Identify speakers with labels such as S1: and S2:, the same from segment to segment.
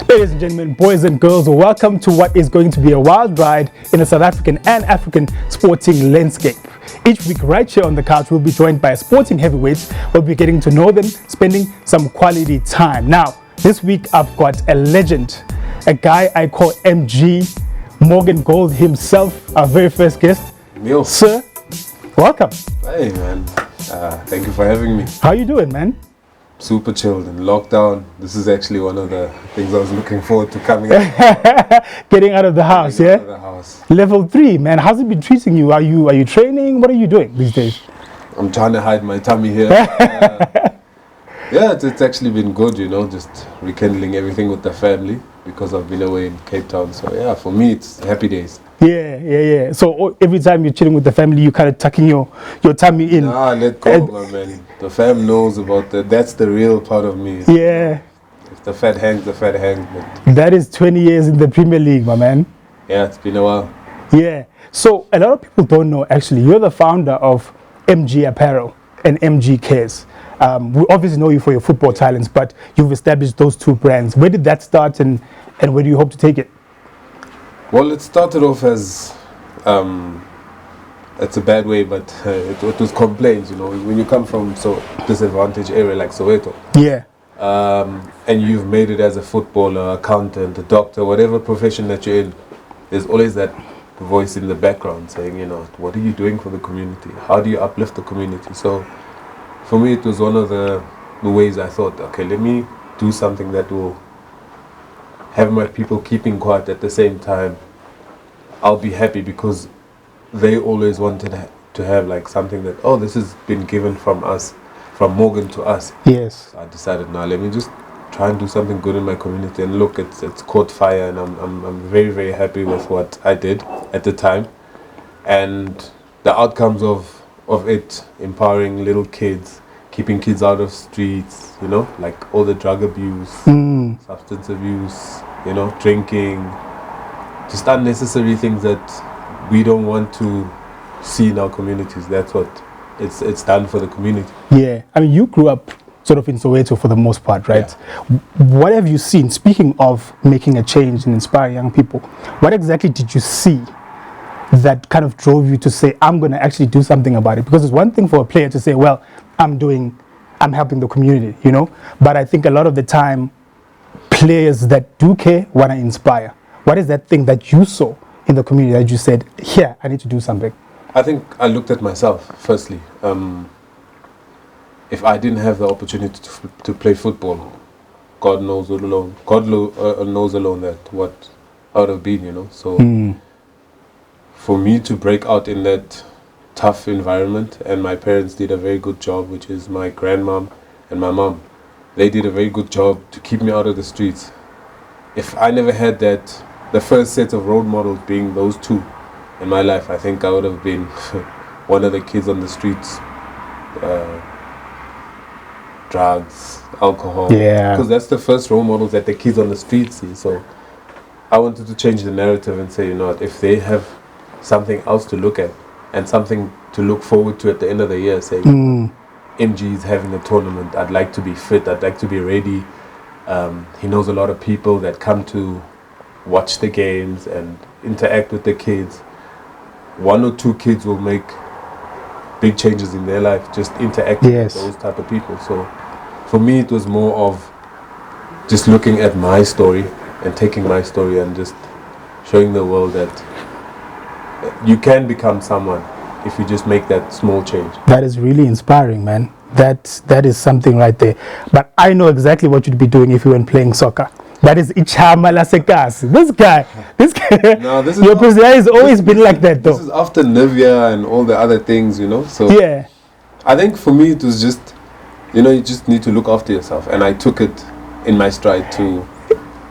S1: Ladies and gentlemen, boys and girls, welcome to what is going to be a wild ride in the South African and African sporting landscape. Each week right here on the couch, we'll be joined by sporting heavyweights. We'll be getting to know them, spending some quality time. Now, this week I've got a legend, a guy I call MG, Morgan Gold himself, our very first guest.
S2: Neil.
S1: Sir, welcome.
S2: Hey man, thank you for having me.
S1: How you doing, man?
S2: Super chilled in lockdown. This is actually one of the things I was looking forward to coming out.
S1: Getting out of the house, yeah?
S2: Out of the house.
S1: Level 3, man. How's it been treating you? Are you training? What are you doing these days?
S2: I'm trying to hide my tummy here. Yeah, it's actually been good, you know, just rekindling everything with the family because I've been away in Cape Town. So yeah, for me, it's happy days.
S1: Yeah. So every time you're chilling with the family, you kind of tucking your tummy in.
S2: Nah, let go, my man. The fam knows about that. That's the real part of me.
S1: Yeah.
S2: If the fat hangs, the fat hangs. But
S1: that is 20 years in the Premier League, my man.
S2: yeah, it's been a while.
S1: Yeah. So a lot of people don't know, actually, you're the founder of MG Apparel and MG Cares. We obviously know you for your football talents, but you've established those two brands. Where did that start and where do you hope to take it?
S2: Well, it started off as, it's a bad way, but it was complaints, you know, when you come from so disadvantaged area like Soweto.
S1: Yeah.
S2: And you've made it as a footballer, accountant, a doctor, whatever profession that you're in, there's always that voice in the background saying, you know, what are you doing for the community? How do you uplift the community? So for me, it was one of the ways I thought, okay, let me do something that will have my people keeping quiet at the same time. I'll be happy because they always wanted to have like something that, oh, this has been given from us, from Morgan to us.
S1: Yes.
S2: So I decided, now let me just try and do something good in my community, and look, it's caught fire, and I'm very, very happy with what I did at the time, and the outcomes of it, empowering little kids, keeping kids out of streets, you know, like all the drug abuse, substance abuse, you know, drinking, just unnecessary things that we don't want to see in our communities. That's what it's done for the community.
S1: Yeah. I mean, you grew up sort of in Soweto for the most part, right? Yeah. What have you seen, speaking of making a change and inspiring young people, what exactly did you see that kind of drove you to say, I'm going to actually do something about it? Because it's one thing for a player to say, well, I'm helping the community, you know? But I think a lot of the time, players that do care want to inspire. What is that thing that you saw in the community that you said, here, I need to do something?
S2: I think I looked at myself, firstly. If I didn't have the opportunity to play football, God knows alone that what I would have been, you know? So for me to break out in that tough environment, and my parents did a very good job, which is my grandmom and my mom. They did a very good job to keep me out of the streets. If I never had that, the first set of role models being those two in my life, I think I would have been one of the kids on the streets, drugs, alcohol.
S1: Yeah.
S2: Because that's the first role models that the kids on the streets see. So I wanted to change the narrative and say, you know what, if they have something else to look at, and something to look forward to at the end of the year, saying, MG is having a tournament, I'd like to be fit, I'd like to be ready. He knows a lot of people that come to watch the games and interact with the kids. One or two kids will make big changes in their life, just interacting with those type of people. So for me, it was more of just looking at my story and taking my story and just showing the world that you can become someone if you just make that small change.
S1: That is really inspiring, man. That is something right there. But I know exactly what you'd be doing if you weren't playing soccer. That is Ichama Lasekas. This guy.
S2: No, this is
S1: your personality has always been like that, though.
S2: This is after Nivea and all the other things, you know. So
S1: yeah,
S2: I think for me it was just, you know, you just need to look after yourself, and I took it in my stride to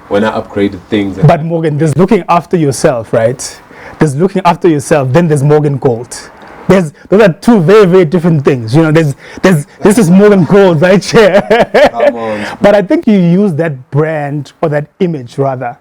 S2: when I upgraded things.
S1: But Morgan, there's looking after yourself, right? There's looking after yourself. Then there's Morgan Gold. Those are two very, very different things. You know, this is Morgan Gold right here.
S2: Come on.
S1: But I think you use that brand, or that image rather,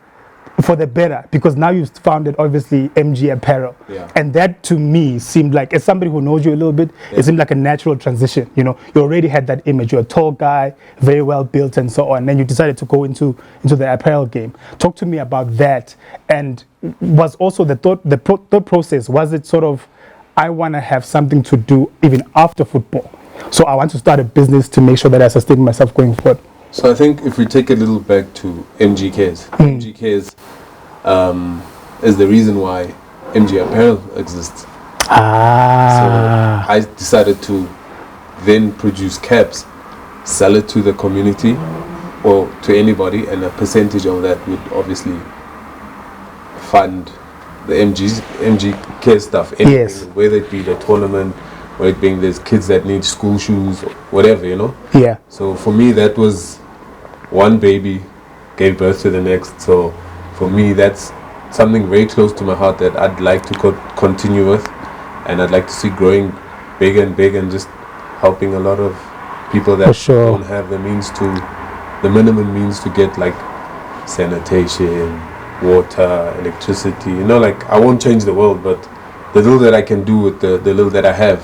S1: for the better, because now you've founded obviously MG Apparel,
S2: Yeah.
S1: and that to me seemed like, as somebody who knows you a little bit, it seemed like a natural transition. You know, you already had that image. You're a tall guy, very well built, and so on. And then you decided to go into the apparel game. Talk to me about that. And was also the thought process, was it sort of, I want to have something to do even after football, so I want to start a business to make sure that I sustain myself going forward?
S2: So I think if we take a little back to MGKs, MGKs is the reason why MG Apparel exists.
S1: Ah.
S2: So I decided to then produce caps, sell it to the community or to anybody, and a percentage of that would obviously fund the MGK stuff. Anything,
S1: Yes.
S2: whether it be the tournament, or it being there's kids that need school shoes, or whatever, you know.
S1: Yeah.
S2: So for me, that was one baby gave birth to the next. So for me, that's something very close to my heart that I'd like to continue with, and I'd like to see growing bigger and bigger, and just helping a lot of people that don't have the means to, the minimum means to get like sanitation, water, electricity. You know, like I won't change the world, but the little that I can do with the little that I have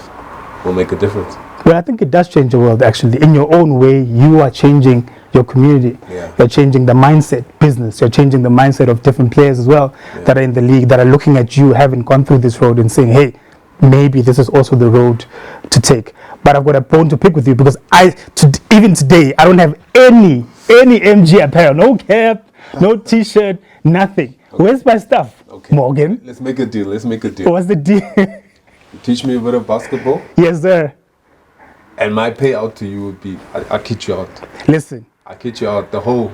S2: will make a difference.
S1: Well, I think it does change the world, actually. In your own way, you are changing your community.
S2: Yeah.
S1: You're changing the mindset, business. You're changing the mindset of different players as well, that are in the league, that are looking at you, having gone through this road, and saying, hey, maybe this is also the road to take. But I've got a bone to pick with you, because even today, I don't have any MG apparel, no cap, no t-shirt, nothing.
S2: Okay.
S1: Where's my stuff?
S2: Okay.
S1: Morgan?
S2: Let's make a deal. Let's make a deal.
S1: What's the deal?
S2: You teach me a bit of basketball,
S1: Yes, sir.
S2: and my payout to you would be, I'll kid you out.
S1: Listen.
S2: I'll kid you out. The whole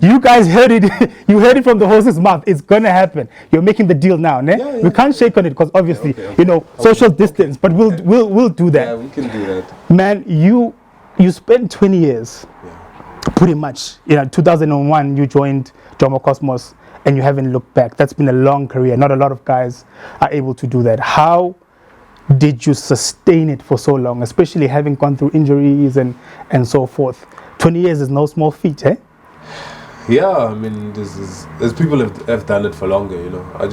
S1: You guys heard it. You heard it from the horse's mouth. It's gonna happen. You're making the deal now, ne?
S2: Yeah,
S1: We can't shake on it, because obviously,
S2: okay.
S1: social distance. But we'll do that.
S2: Yeah, we can do that.
S1: Man, you spent 20 years, pretty much. 2001 you joined Jomo Cosmos, and you haven't looked back. That's been a long career. Not a lot of guys are able to do that. How did you sustain it for so long, especially having gone through injuries and so forth? 20 years is no small feat, eh?
S2: Yeah, I mean, there's people have done it for longer, you know. I'm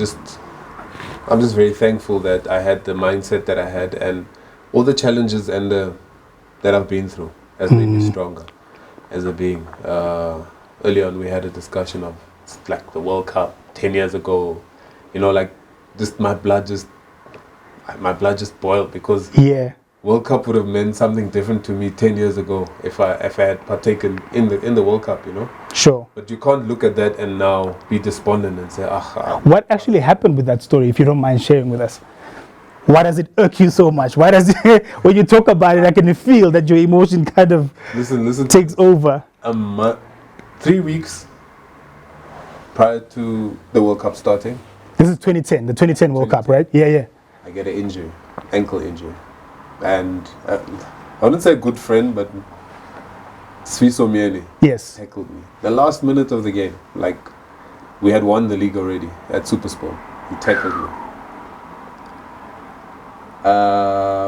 S2: just very thankful that I had the mindset that I had, and all the challenges and that I've been through has made me stronger as a being. Early on, we had a discussion of like the World Cup 10 years ago, you know, like just my blood just boiled, because World Cup would have meant something different to me 10 years ago if I had partaken in the World Cup, you know.
S1: Sure.
S2: But you can't look at that and now be despondent and say,
S1: What actually happened with that story, if you don't mind sharing with us? Why does it irk you so much? Why does it, when you talk about it, I can feel that your emotion kind of takes over?
S2: 3 weeks prior to the World Cup starting.
S1: This is 2010, the 2010 World Cup, right? Yeah.
S2: I get an injury, ankle injury. And I wouldn't say a good friend, but Swiso Miele tackled me. The last minute of the game, like we had won the league already at Supersport. He tackled me.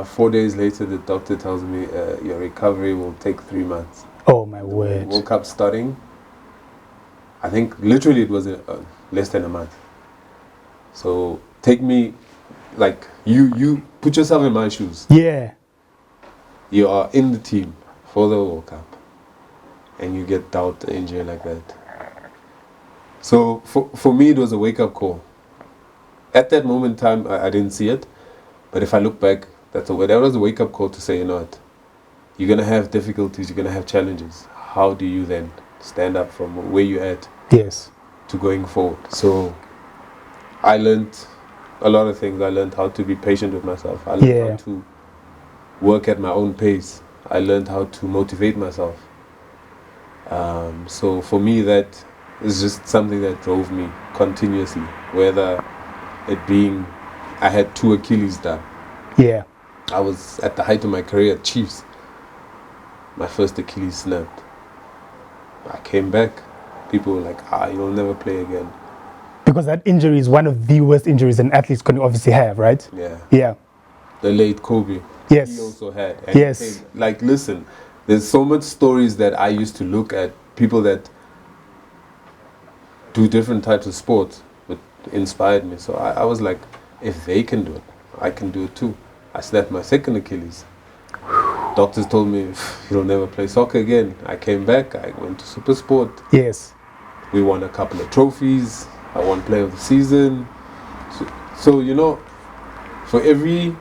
S2: 4 days later, the doctor tells me your recovery will take 3 months.
S1: Oh my word!
S2: World Cup starting. I think literally it was less than a month. So take me, like you put yourself in my shoes.
S1: Yeah.
S2: You are in the team for the World Cup, and you get dealt an injury like that. So for me, it was a wake-up call. At that moment in time, I didn't see it, but if I look back, that was a wake-up call to say, you know what, you're going to have difficulties, you're going to have challenges. How do you then stand up from where you're at to going forward? So I learned a lot of things. I learned how to be patient with myself. I learned how to work at my own pace. I learned how to motivate myself. So for me, that is just something that drove me continuously, whether it being I had 2 Achilles done.
S1: Yeah.
S2: I was at the height of my career at Chiefs. My first Achilles snapped. I came back. People were like, you'll never play again.
S1: Because that injury is one of the worst injuries an athlete can obviously have, right? Yeah.
S2: The late Kobe.
S1: Yes.
S2: He also had. And like, listen, there's so much stories that I used to look at, people that do different types of sports, it inspired me. So I was like, if they can do it, I can do it too. I snapped my second Achilles. Doctors told me, you'll never play soccer again. I came back, I went to Super Sport.
S1: Yes.
S2: We won a couple of trophies. I won Player of the Season. So you know, for every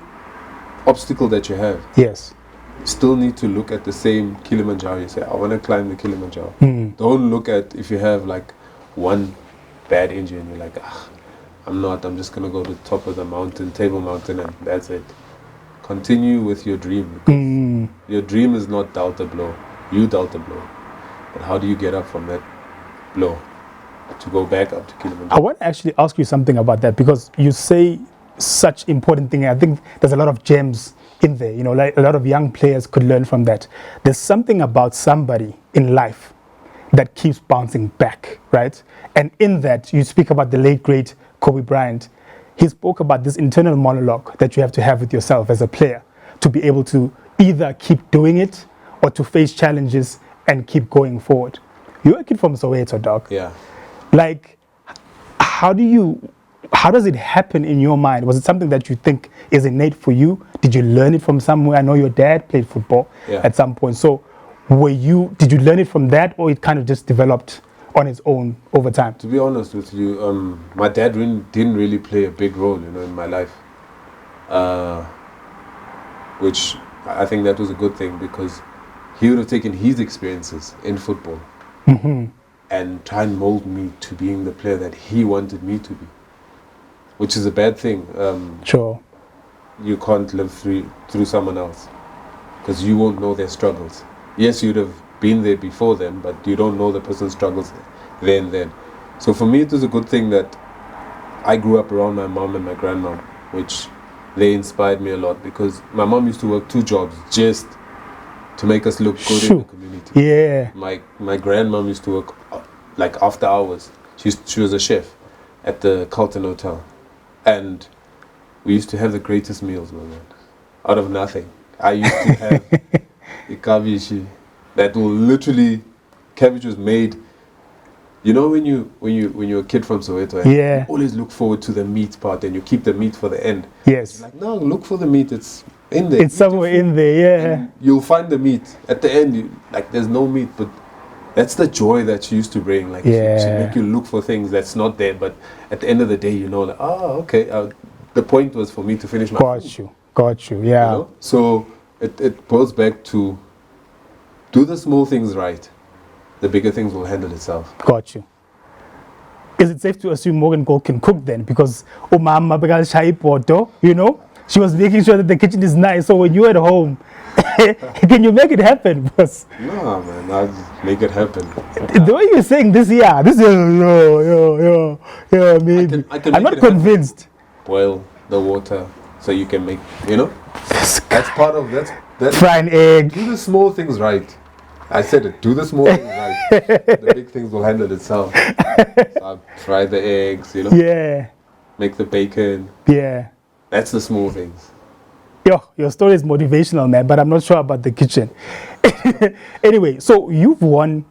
S2: obstacle that you have,
S1: yes,
S2: you still need to look at the same Kilimanjaro. You say, I want to climb the Kilimanjaro. Don't look at if you have like one bad injury and you're like, I'm just going to go to the top of the mountain, Table Mountain, and that's it. Continue with your dream. Your dream is not dealt a blow. You dealt a blow. But how do you get up from that blow to go back up to Kilimanjaro?
S1: I want to actually ask you something about that, because you say such important thing. I think there's a lot of gems in there, you know, like a lot of young players could learn from that. There's something about somebody in life that keeps bouncing back, right? And in that, you speak about the late, great Kobe Bryant. He spoke about this internal monologue that you have to have with yourself as a player to be able to either keep doing it or to face challenges and keep going forward. You're a kid from Soweto, dog.
S2: Yeah.
S1: Like, how does it happen in your mind? Was it something that you think is innate for you? Did you learn it from somewhere? I know your dad played football at some point. So did you learn it from that, or it kind of just developed on its own over time?
S2: To be honest with you, my dad didn't really play a big role, you know, in my life. Which I think that was a good thing, because he would have taken his experiences in football and try and mold me to being the player that he wanted me to be, which is a bad thing.
S1: Sure.
S2: You can't live through someone else, because you won't know their struggles. Yes, you'd have been there before them, but you don't know the person's struggles then. So for me, it was a good thing that I grew up around my mom and my grandmom, which they inspired me a lot, because my mom used to work 2 jobs just to make us look good in the community.
S1: Yeah.
S2: My grandmom used to work like after hours. She was a chef at the Carlton Hotel, and we used to have the greatest meals, man, out of nothing. I used to have the cabbage that will literally, cabbage was made. You know, when you're a kid from Soweto, you always look forward to the meat part, and you keep the meat for the end.
S1: Yes.
S2: You're like, no, look for the meat. It's in there.
S1: It's somewhere in there, yeah.
S2: And you'll find the meat at the end. There's no meat, but that's the joy that she used to bring. Like, she make you look for things that's not there, but at the end of the day, you know, like, okay. The point was for me to finish my food.
S1: Got you, yeah.
S2: You know? So it goes back to do the small things right. The bigger things will handle itself.
S1: Got you. Is it safe to assume Morgan Gold can cook then? Because Mama you know, she was making sure that the kitchen is nice. So when you're at home, can you make it happen? Because
S2: no, man, I'll just make it happen.
S1: The way you're saying this, maybe. I'm not convinced.
S2: Boil the water so you can make, you know, that's part of that's
S1: fry an egg.
S2: Do the small things right. I said it. Do the small things right. The big things will handle itself. So I'll fry the eggs, you know.
S1: Yeah.
S2: Make the bacon.
S1: Yeah.
S2: That's the small things.
S1: Your story is motivational, man, but I'm not sure about the kitchen. Anyway, so you've won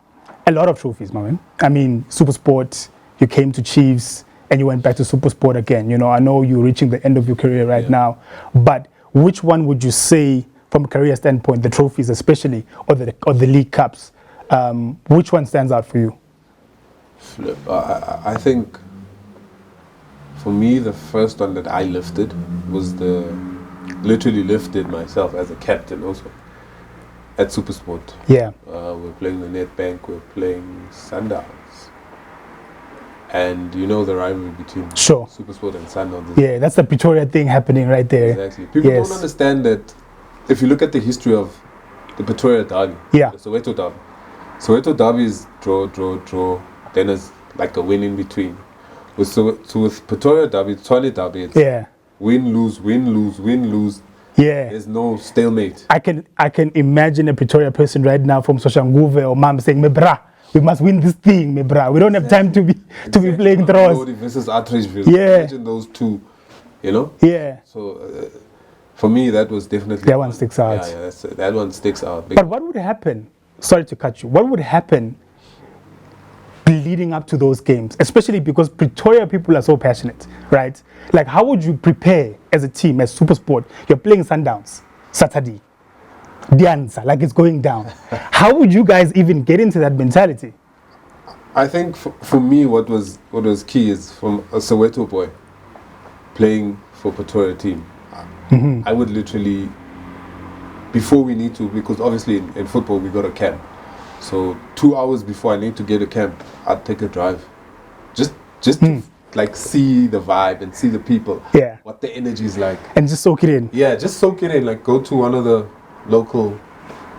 S1: a lot of trophies, man. I mean, Super Sport, you came to Chiefs, and you went back to Super Sport again. You know, I know you're reaching the end of your career right now, but which one would you say, from a career standpoint, the trophies especially, or the League Cups, which one stands out for you?
S2: I think for me, the first one that I lifted was literally lifted myself as a captain also at Super Sport.
S1: Yeah.
S2: We're playing the Nedbank, we're playing Sundowns. And you know the rivalry between Super Sport and Sundowns.
S1: Yeah, that's the Pretoria thing happening right there.
S2: Exactly. People don't understand that. If you look at the history of the Pretoria Derby, the Soweto Derby is draw, then it's like a win in between. With Pretoria Derby, Tshwane Derby, it's win, lose. Yeah. There's no stalemate.
S1: I can imagine a Pretoria person right now from Soshanguve or Mam saying, "Mebra, we must win this thing, Mebra. We don't have time to be playing draws."
S2: Versus Atteridgeville.
S1: Yeah.
S2: Imagine those two, you know?
S1: Yeah.
S2: So for me, that was definitely...
S1: That one sticks out.
S2: Yeah, that one sticks out.
S1: But what would happen? Sorry to cut you. What would happen leading up to those games, especially because Pretoria people are so passionate, right? Like, how would you prepare as a team, as SuperSport? You're playing Sundowns Saturday, Dianza, like it's going down. How would you guys even get into that mentality?
S2: I think for me, what was key is from a Soweto boy playing for Pretoria team. I would literally, before we need to, because obviously in football we go to camp. So 2 hours before I need to get to camp, I'd take a drive, just to like see the vibe and see the people, what the energy is like,
S1: and just soak it in.
S2: Yeah, just soak it in. Like go to one of the local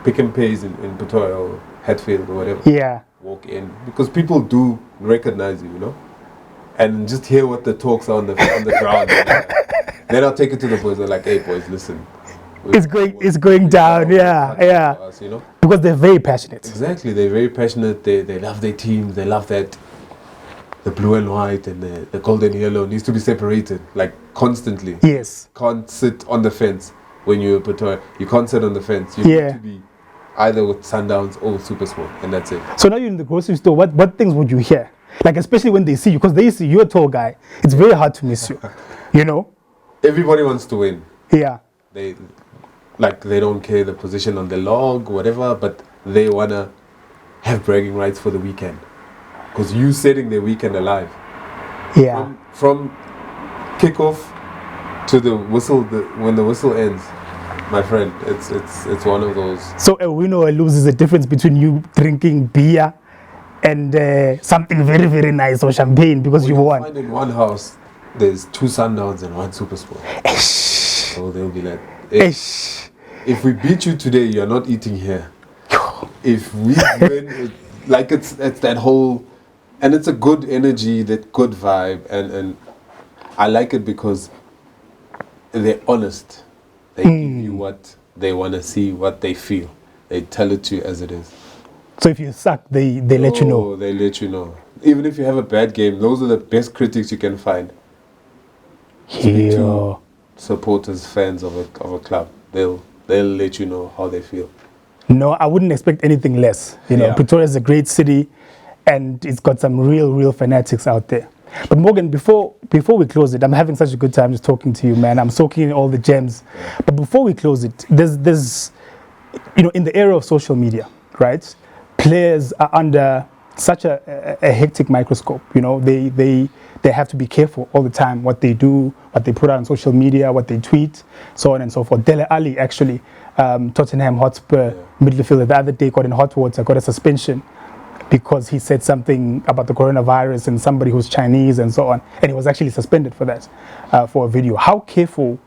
S2: pick and pays in Pretoria or Hatfield or whatever.
S1: Yeah,
S2: walk in because people do recognize you, you know, and just hear what the talks are on the ground. You know? Then I'll take it to the boys. They're like, "Hey boys, listen."
S1: It's going down, yeah.
S2: Us, you know?
S1: Because they're very passionate.
S2: Exactly, they're very passionate. They love their teams. They love that the blue and white and the gold and yellow needs to be separated, like constantly.
S1: Yes.
S2: Can't sit on the fence when you're Pretoria. You can't sit on the fence. You need to be either with Sundowns or SuperSport, and that's it.
S1: So now you're in the grocery store. What things would you hear? Like, especially when they see you, because they see you're a tall guy. It's very hard to miss you. You know.
S2: Everybody wants to win.
S1: Yeah.
S2: They don't care the position on the log, whatever, but they wanna have bragging rights for the weekend, because you setting their weekend alive.
S1: Yeah.
S2: From kickoff to the whistle, when the whistle ends, my friend, it's one of those.
S1: So a win or a lose is the difference between you drinking beer and something very, very nice or champagne because you won.
S2: Find in one house there's 2 Sundowns and 1 SuperSport. So they'll be like, hey, if we beat you today, you're not eating here. If we win, like it's that whole, and it's a good energy, that good vibe, and I like it because they're honest. They give you what they want to see, what they feel. They tell it to you as it is. So
S1: if you suck, they let you know.
S2: They let you know. Even if you have a bad game, those are the best critics you can find. Speak to supporters, fans of a club. They'll let you know how they feel.
S1: No, I wouldn't expect anything less. You know, Pretoria is a great city, and it's got some real fanatics out there. But Morgan, before we close it, I'm having such a good time just talking to you, man. I'm soaking in all the gems. But before we close it, there's you know, in the era of social media, right? Players are under such a hectic microscope. You know, they have to be careful all the time what they do, what they put out on social media, what they tweet, so on and so forth. Dele Alli, actually, Tottenham Hotspur midfielder, the other day got in hot water, got a suspension because he said something about the coronavirus and somebody who's Chinese and so on, and he was actually suspended for that, for a video. How careful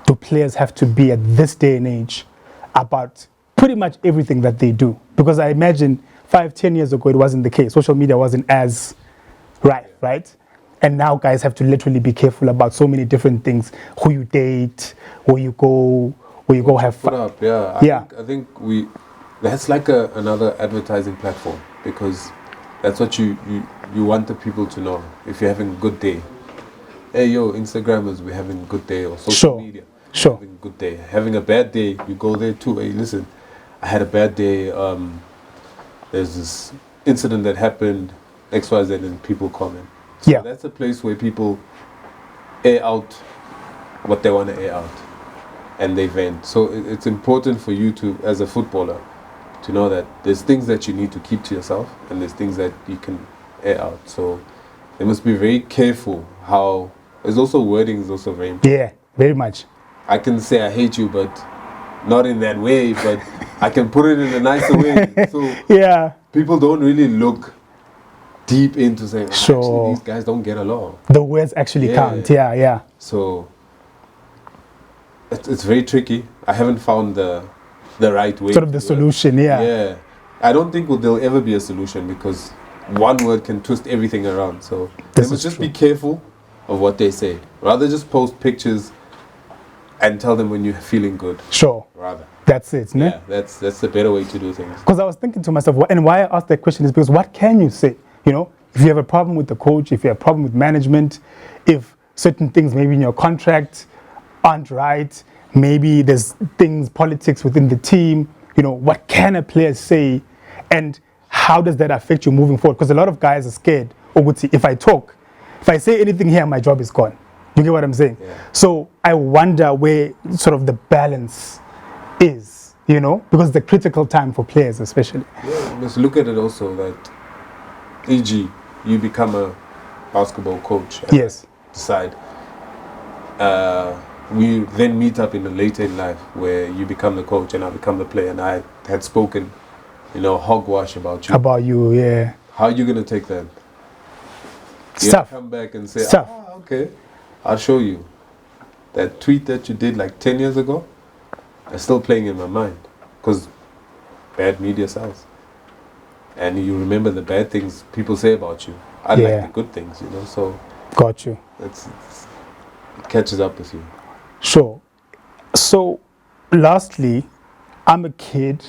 S1: do players have to be at this day and age about pretty much everything that they do? Because I imagine 5-10 years ago it wasn't the case. Social media wasn't as right? And now guys have to literally be careful about so many different things: who you date, where you go have fun.
S2: I think that's like another advertising platform, because that's what you want the people to know. If you're having a good day, hey yo, Instagrammers, we're having a good day, or social media, having a good day. Having a bad day, you go there too. Hey, listen, I had a bad day. There's this incident that happened, XYZ, and people comment. So that's a place where people air out what they want to air out, and they vent. So it's important for you to, as a footballer, to know that there's things that you need to keep to yourself, and there's things that you can air out. So they must be very careful how. There's also wording is also very important.
S1: Yeah, very much.
S2: I can say I hate you, but not in that way. But I can put it in a nicer way. So people don't really look deep into saying, actually, these guys don't get along.
S1: The words actually count. Yeah.
S2: So it's very tricky. I haven't found the right way.
S1: Sort of the solution.
S2: Yeah. I don't think there'll ever be a solution, because one word can twist everything around. So they must just be careful of what they say. Rather just post pictures and tell them when you're feeling good. Rather.
S1: That's it,
S2: yeah, that's the better way to do things.
S1: Because I was thinking to myself, and why I asked that question is because what can you say? You know, if you have a problem with the coach, if you have a problem with management, if certain things maybe in your contract aren't right, maybe there's things, politics within the team, you know, what can a player say? And how does that affect you moving forward? Because a lot of guys are scared. If I say anything here, my job is gone. You get what I'm saying?
S2: Yeah.
S1: So I wonder where sort of the balance is, because the critical time for players especially.
S2: Yeah, let's look at it also that, e.g., you become a basketball coach. And
S1: Yes.
S2: decide. We then meet up in the later in life where you become the coach and I become the player, and I had spoken, hogwash about you.
S1: About you, yeah.
S2: How are you gonna take that? You
S1: Stuff.
S2: come back and say,
S1: Stuff.
S2: okay, I'll show you. That tweet that you did like 10 years ago, is still playing in my mind, because bad media sells. And you remember the bad things people say about you. I like the good things, so
S1: Got you.
S2: it catches up with you.
S1: Sure. So, lastly, I'm a kid.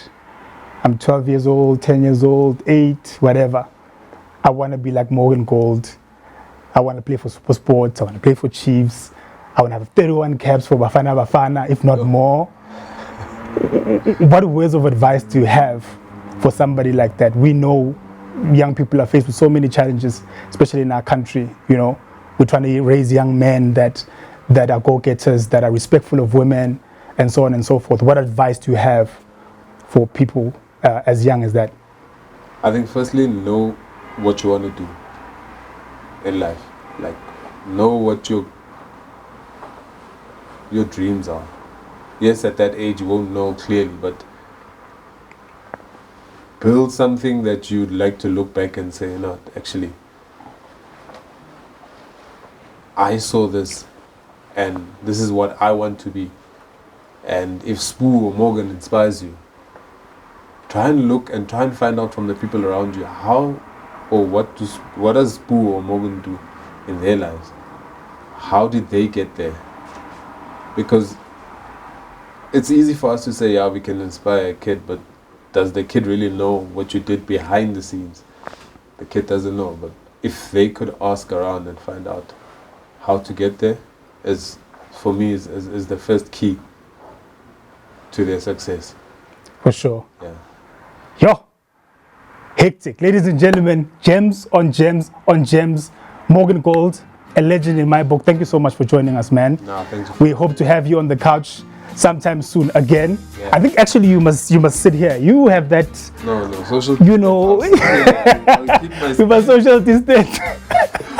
S1: I'm 12 years old, 10 years old, 8, whatever. I want to be like Morgan Gold. I want to play for Super Sports. I want to play for Chiefs. I want to have 31 caps for Bafana, if not more. What words of advice do you have for somebody like that? We know young people are faced with so many challenges, especially in our country. We're trying to raise young men that are go-getters, that are respectful of women, and so on and so forth. What advice do you have for people as young as that?
S2: I think firstly, know what you want to do in life. Like, know what your dreams are. Yes, at that age you won't know clearly, but build something that you'd like to look back and say, actually, I saw this, and this is what I want to be. And if Spoo or Morgan inspires you, try and look and try and find out from the people around you how or what does Spoo or Morgan do in their lives. How did they get there? Because it's easy for us to say, yeah, we can inspire a kid, but does the kid really know what you did behind the scenes? The kid doesn't know, but if they could ask around and find out how to get there, for me is the first key to their success.
S1: For sure.
S2: Yeah.
S1: Yo, hectic. Ladies and gentlemen, gems on gems on gems. Morgan Gold, a legend in my book. Thank you so much for joining us, man.
S2: No, thank you.
S1: We hope to have you on the couch sometime soon again.
S2: Yeah.
S1: I think actually you must sit here. You have that.
S2: No, social.
S1: I'll keep my social distance.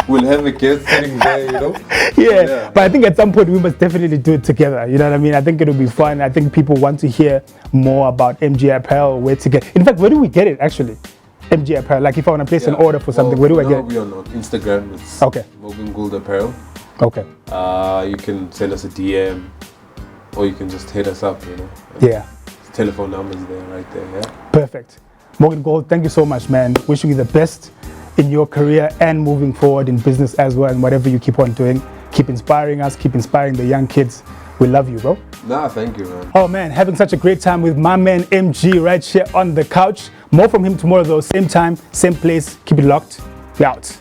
S2: We'll have a guest sitting there,
S1: Yeah, but I think at some point we must definitely do it together. You know what I mean? I think it'll be fun. I think people want to hear more about MG Apparel, where to get. In fact, where do we get it actually? MG Apparel. Like if I want to place an order for something, where do I get it?
S2: We're on Instagram. It's
S1: okay.
S2: Morgan Gold Apparel.
S1: Okay.
S2: You can send us a DM, or you can just hit us up.
S1: Yeah.
S2: Telephone numbers there, right there. Yeah.
S1: Perfect. Morgan Gold, thank you so much, man. Wishing you the best in your career and moving forward in business as well, and whatever you keep on doing. Keep inspiring us, keep inspiring the young kids. We love you, bro.
S2: Nah, thank you, man.
S1: Oh man, having such a great time with my man MG right here on the couch. More from him tomorrow though, same time, same place. Keep it locked. We out.